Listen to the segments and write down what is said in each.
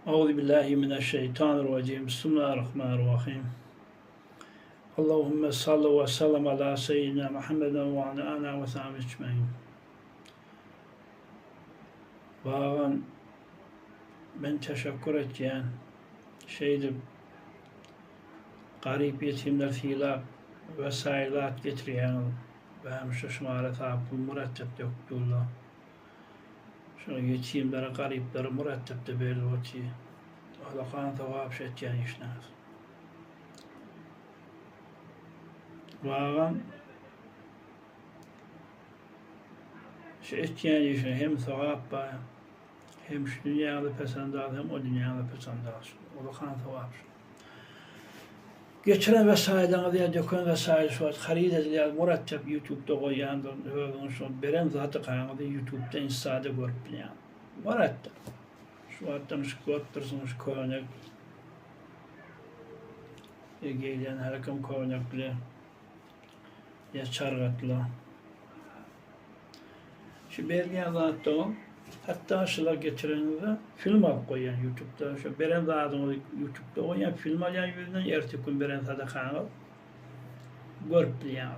Euzubillahimineşşeytanirracim. Bismillahirrahmanirrahim. Allahümme salli ve sellem ala seyyidina Muhammeden ve ala ana ve sahbihi ecmaîn. Bağın ben teşekkür edeceğim. Garip yetimler fiilap vesailat getiriyen ve şuşmaret bu mürettep yoktuğunda. Şu yetimlere, gariplere mürettepte belli oti. Allah'ın tevap şedeceğin işler. Bağın şedeceğin işler hem sevap var, hem şu dünyada pesandal, hem o dünyada pesandal. Allah'ın tevap. Geçiren vesaireden diye dökün vesaire şu an harid edilen mürettep YouTube'da koyandır. Şu beren zatı kaynağı YouTube'da insade görüp bilen. Mürettep. Şu atlamış götürsünüz koynak. Gelen herkam koynak bile. Ya çargatla. Şu bergen zatı o. Hatta şılar getireninde film alıp koyan YouTube'da. Şu beren zatını YouTube'da koyan film alayan yüzünden ertekün beren zatı kaynağı görüp bilen.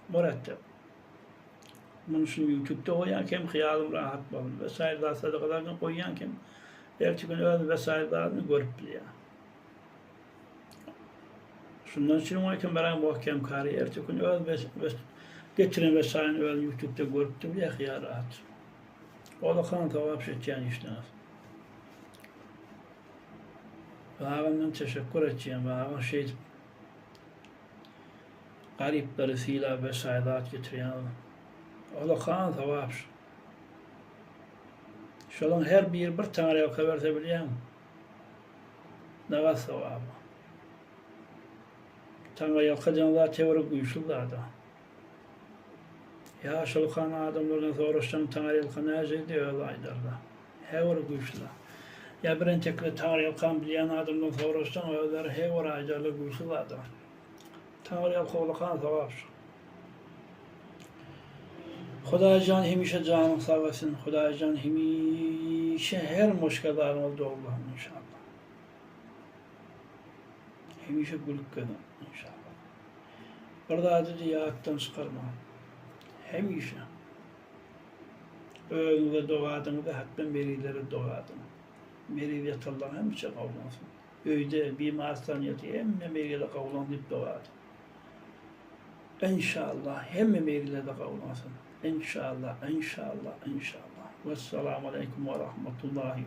Mürettep. Bunu şimdi YouTube'da koyanken hıyalım rahat bulun. Vesaire daha sadakalarını koyanken ertekün öyle vesaire dağını görüp bilen. Şundan için koyarken bana bu hakem kari ertekün öyle getiren vesaire öyle YouTube'da görüp de bile hıyal rahat. Allah'ın tevap şedeceğin işler. Bağımdan teşekkür edeceğim. Bağım garipleri fiila vesairat getiriyen Allah'ın tevap. Şunun her bir tane yolka vertebileyem. Ne var sevabı? Tane yolka canlılar teorik uyuşurlar da. Ya şulkan adamlardan soruştan tane yolka neceydi öyle aydarda. Teorik uyuşurlar. Ya biren tekle tane yolkan bilen adamdan soruştan öyle teorik aydarda uyuşurlar da. Tane yolka Allah'ın tevap. Xuda can hemişe canım sağ olsun. Xuda can hemişe her muşkadarımız doğru inşallah. Hemişe gülük kadın inşallah. Burada adı diyattan çıkarma. Hemişe. Öğünde doğadın ve hatta merileri doğadın. Meriyet Allah hemişe kavlansın. Öyde bir hastaniyeti hem meriyle kavlanıp doğadın. İnşallah hem meriyle de kavlansın. İnşallah, inşallah, inşallah. Vesselamu aleyküm ve rahmetullahi